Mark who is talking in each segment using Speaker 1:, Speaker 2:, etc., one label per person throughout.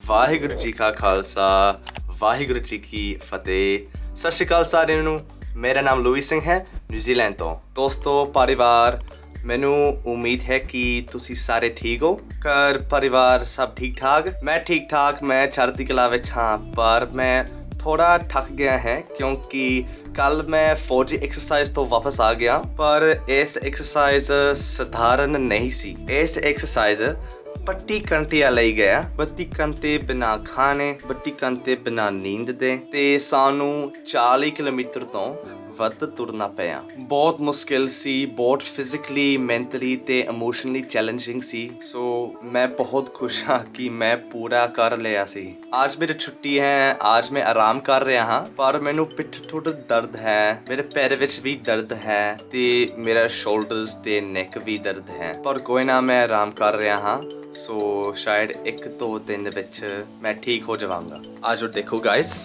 Speaker 1: ਵਾਹਿਗੁਰੂ ਜੀ ਕਾ ਖਾਲਸਾ ਵਾਹਿਗੁਰੂ ਜੀ ਕੀ ਫਤਿਹ। ਸਤਿ ਸ਼੍ਰੀ ਅਕਾਲ ਸਾਰਿਆਂ ਨੂੰ। ਮੇਰਾ ਨਾਮ ਲੂਈ ਸਿੰਘ ਹੈ ਨਿਊਜ਼ੀਲੈਂਡ ਤੋਂ। ਦੋਸਤੋ ਪਰਿਵਾਰ, ਮੈਨੂੰ ਉਮੀਦ ਹੈ ਕਿ ਤੁਸੀਂ ਸਾਰੇ ਠੀਕ ਹੋ। ਘਰ ਪਰਿਵਾਰ ਸਭ ਠੀਕ ਠਾਕ? ਮੈਂ ਠੀਕ ਠਾਕ, ਮੈਂ ਚੜ੍ਹਦੀ ਕਲਾ ਵਿੱਚ ਹਾਂ, ਪਰ ਮੈਂ ਥੋੜਾ ਥੱਕ ਗਿਆ ਹੈ ਕਿਉਂਕਿ ਕੱਲ ਮੈਂ ਫੌਜੀ ਐਕਸਰਸਾਈਜ਼ ਤੋਂ ਵਾਪਸ ਆ ਗਿਆ। ਪਰ ਇਸ ਐਕਸਰਸਾਈਜ਼ ਸਧਾਰਨ ਨਹੀਂ ਸੀ। ਇਸ ਐਕਸਰਸਾਈਜ਼ 32 ਘੰਟਿਆਂ ਲਈ ਗਿਆ। 32 ਘੰਟੇ ਬਿਨਾਂ ਖਾਣੇ, 32 ਘੰਟੇ ਬਿਨਾਂ ਨੀਂਦ ਦੇ, ਤੇ ਸਾਨੂੰ 40 ਕਿਲੋਮੀਟਰ ਤੋਂ ਵੱਧ ਤੁਰਨਾ ਪਿਆ। ਬਹੁਤ ਮੁਸ਼ਕਿਲ ਸੀ, ਬਹੁਤ ਫਿਜ਼ੀਕਲੀ, ਮੈਂਟਲੀ ਤੇ ਇਮੋਸ਼ਨਲੀ ਚੈਲੰਜਿੰਗ ਸੀ। ਸੋ ਮੈਂ ਬਹੁਤ ਖੁਸ਼ ਹਾਂ ਕਿ ਮੈਂ ਪੂਰਾ ਕਰ ਲਿਆ ਸੀ। ਅੱਜ ਮੇਰੀ ਛੁੱਟੀ ਹੈ, ਅੱਜ ਮੈਂ ਆਰਾਮ ਕਰ ਰਿਹਾ ਹਾਂ, ਪਰ ਮੈਨੂੰ ਪਿੱਠ ਥੋੜਾ ਦਰਦ ਹੈ, ਮੇਰੇ ਪੈਰ ਵਿੱਚ ਵੀ ਦਰਦ ਹੈ ਤੇ ਮੇਰਾ ਸ਼ੋਲਡਰਸ ਤੇ ਨੈਕ ਵੀ ਦਰਦ ਹੈ। ਪਰ ਕੋਈ ਨਾ, ਮੈਂ ਆਰਾਮ ਕਰ ਰਿਹਾ ਹਾਂ, ਸੋ ਸ਼ਾਇਦ 1-2 ਦਿਨ ਵਿੱਚ ਮੈਂ ਠੀਕ ਹੋ ਜਾਵਾਂਗਾ। ਆਜੋ ਦੇਖੋ ਗਾਇਸ।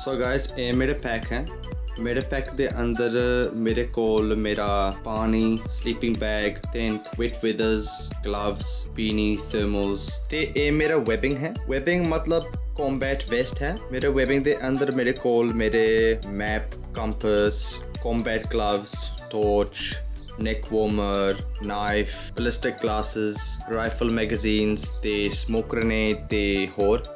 Speaker 1: ਸੋ ਗਾਇਸ, ਇਹ ਮੇਰੇ ਪੈਕ ਹੈ। ਮੇਰੇ ਪੈਕ ਦੇ ਅੰਦਰ ਮੇਰੇ ਕੋਲ ਮੇਰਾ ਪਾਣੀ, sleeping bag, tent, wet weathers, gloves, beanie, thermals ਤੇ ਇਹ ਮੇਰਾ ਵੈਬਿੰਗ ਹੈ। ਵੈਬਿੰਗ ਮਤਲਬ combat vest है। मेरे वेबिंग दे अंदर मेरे कोल मेरे map, compass, combat gloves, torch, neck warmer, knife, ballistic glasses, rifle magazines ते smoke grenade ते होर।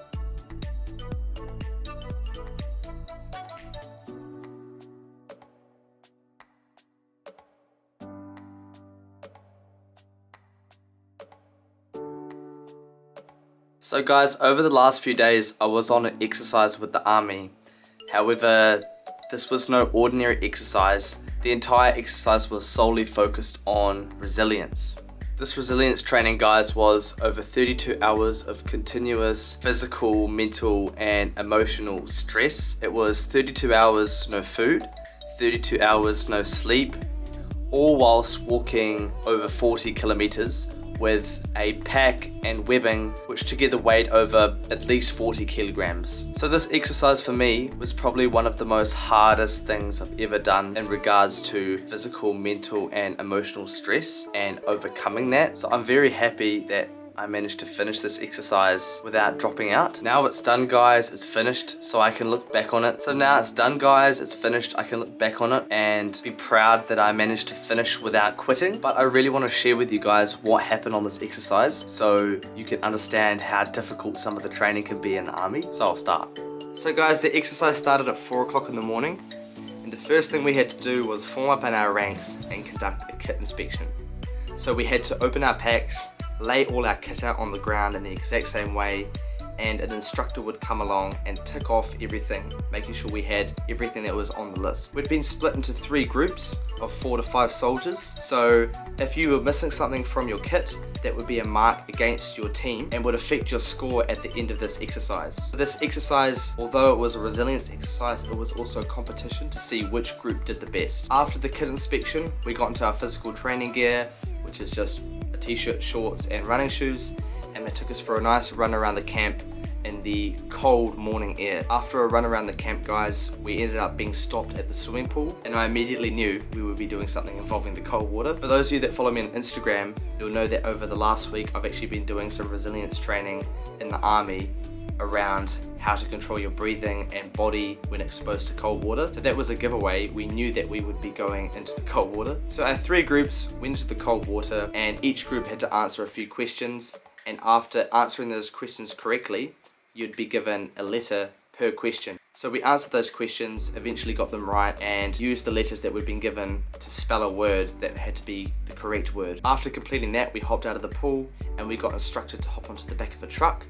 Speaker 1: So guys, over the last few days I was on an exercise with the army. However, this was no ordinary exercise. The entire exercise was solely focused on resilience. This resilience training, guys, was over 32 hours of continuous physical, mental and emotional stress. It was 32 hours no food, 32 hours no sleep, all whilst walking over 40 kilometers with a pack and webbing which together weighed over at least 40 kilograms. So this exercise for me was probably one of the most hardest things I've ever done in regards to physical, mental and emotional stress and overcoming that. So I'm very happy that I managed to finish this exercise without dropping out. Now it's done, guys, it's finished, so I can look back on it. So now it's done, guys, it's finished, I can look back on it and be proud that I managed to finish without quitting. But I really want to share with you guys what happened on this exercise so you can understand how difficult some of the training can be in the army. So I'll start. So guys, the exercise started at 4 o'clock in the morning, and the first thing we had to do was form up in our ranks and conduct a kit inspection. So we had to open our packs, lay all our kit out on the ground in the exact same way, and an instructor would come along and tick off everything, making sure we had everything that was on the list. We'd been split into 3 groups of 4 to 5 soldiers, so if you were missing something from your kit, that would be a mark against your team and would affect your score at the end of this exercise. This exercise, although it was a resilience exercise, it was also a competition to see which group did the best. After the kit inspection, we got into our physical training gear, which is just a t-shirt, shorts and running shoes, and they took us for a nice run around the camp in the cold morning air. After a run around the camp, guys, we ended up being stopped at the swimming pool, and I immediately knew we would be doing something involving the cold water. For those of you that follow me on Instagram, you'll know that over the last week I've actually been doing some resilience training in the army around how to control your breathing and body when exposed to cold water. So that was a giveaway. We knew that we would be going into the cold water. So our 3 groups went into the cold water, and each group had to answer a few questions, and after answering those questions correctly, you'd be given a letter per question. So we answered those questions, eventually got them right, and used the letters that we'd been given to spell a word that had to be the correct word. After completing that, we hopped out of the pool and we got instructed to hop onto the back of a truck,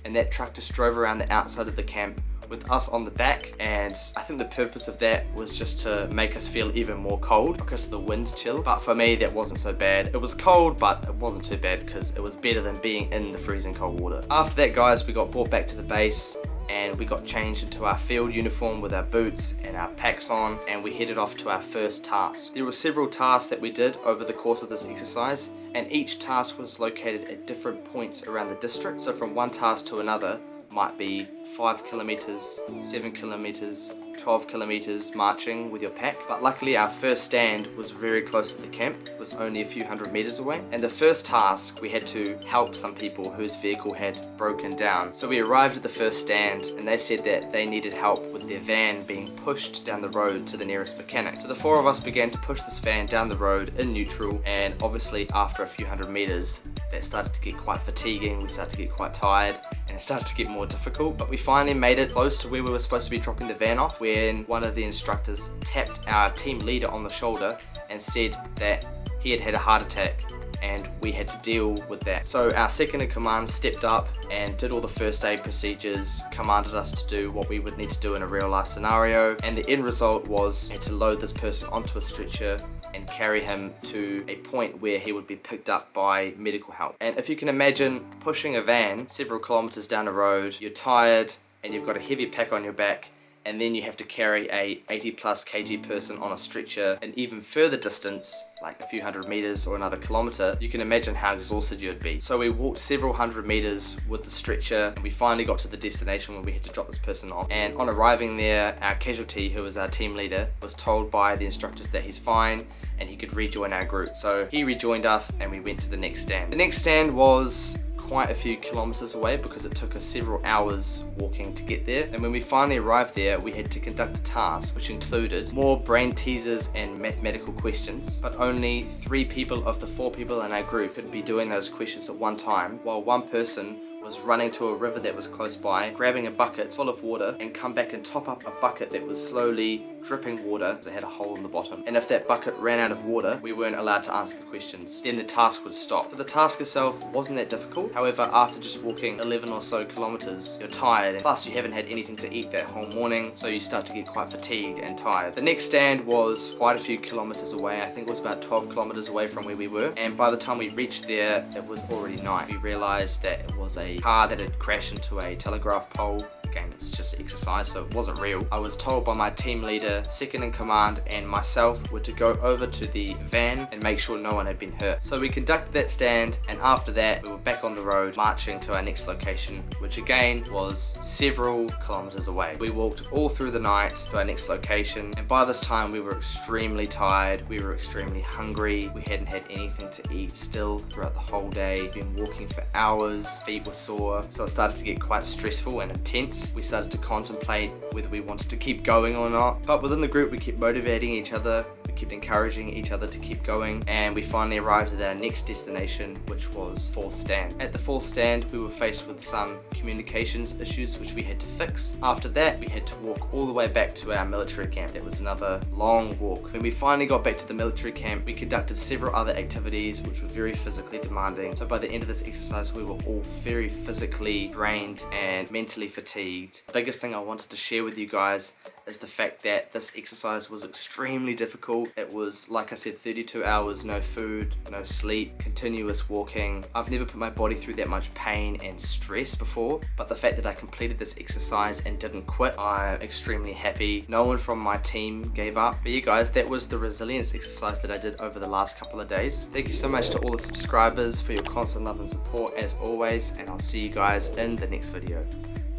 Speaker 1: and that truck just drove around the outside of the camp with us on the back. And I think the purpose of that was just to make us feel even more cold because of the wind chill. But for me, that wasn't so bad. It was cold, but it wasn't too bad because it was better than being in the freezing cold water. After that, guys, we got brought back to the base and we got changed into our field uniform with our boots and our packs on, and we headed off to our first task. There were several tasks that we did over the course of this exercise, and each task was located at different points around the district. So from one task to another might be 5 kilometers, 7 kilometers, 12 kilometers marching with your pack, but luckily our first stand was very close to the camp. It was only a few hundred meters away, and the first task we had to help some people whose vehicle had broken down. So we arrived at the first stand and they said that they needed help with their van being pushed down the road to the nearest mechanic. So the four of us began to push this van down the road in neutral, and obviously after a few hundred meters that started to get quite fatiguing, we started to get quite tired and it started to get more difficult, but we finally made it close to where we were supposed to be dropping the van off when one of the instructors tapped our team leader on the shoulder and said that he had had a heart attack and we had to deal with that. So our second in command stepped up and did all the first aid procedures, commanded us to do what we would need to do in a real life scenario, and the end result was we had to load this person onto a stretcher and carry him to a point where he would be picked up by medical help. And if you can imagine pushing a van several kilometers down the road, you're tired and you've got a heavy pack on your back, and then you have to carry a 80 plus kg person on a stretcher an even further distance, like a few hundred meters or another kilometer, you can imagine how exhausted you would be. So we walked several hundred meters with the stretcher and we finally got to the destination where we had to drop this person off. And on arriving there, our casualty, who was our team leader, was told by the instructors that he's fine and he could rejoin our group. So he rejoined us and we went to the next stand. The next stand was quite a few kilometers away because it took us several hours walking to get there, and when we finally arrived there we had to conduct a task which included more brain teasers and mathematical questions, but only 3 people of the 4 people in our group could be doing those questions at one time, while one person was running to a river that was close by, grabbing a bucket full of water and come back and top up a bucket that was slowly dripping water because it had a hole in the bottom. And if that bucket ran out of water, we weren't allowed to answer the questions. Then the task would stop. So the task itself wasn't that difficult. However, after just walking 11 or so kilometers, you're tired, and plus you haven't had anything to eat that whole morning, so you start to get quite fatigued and tired. The next stand was quite a few kilometers away. I think it was about 12 kilometers away from where we were, and by the time we reached there, it was already night. We realized that it was a car that had crashed into a telegraph pole. Again, it's just exercise, so it wasn't real. I was told by my team leader, second in command, and myself were to go over to the van and make sure no one had been hurt. So we conducted that stand, and after that we were back on the road marching to our next location, which again was several kilometers away. We walked all through the night to our next location, and by this time we were extremely tired, we were extremely hungry, we hadn't had anything to eat still throughout the whole day, been walking for hours, feet were sore, so it started to get quite stressful and intense. We started to contemplate whether we wanted to keep going or not, but within the group we kept motivating each other, we kept encouraging each other to keep going, and we finally arrived at our next destination, which was 4th stand. At the 4th stand we were faced with some communications issues which we had to fix. After that we had to walk all the way back to our military camp. It was another long walk. When we finally got back to the military camp, we conducted several other activities which were very physically demanding. So by the end of this exercise we were all very physically drained and mentally fatigued. The biggest thing I wanted to share with you guys is the fact that this exercise was extremely difficult. It was, like I said, 32 hours, no food, no sleep, continuous walking. I've never put my body through that much pain and stress before, but the fact that I completed this exercise and didn't quit, I'm extremely happy. No one from my team gave up. But you guys, that was the resilience exercise that I did over the last couple of days. Thank you so much to all the subscribers for your constant love and support as always, and I'll see you guys in the next video.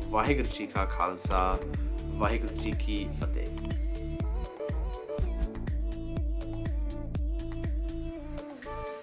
Speaker 1: Waheguru Ji Ka Khalsa, Waheguru Ji Ki Fateh.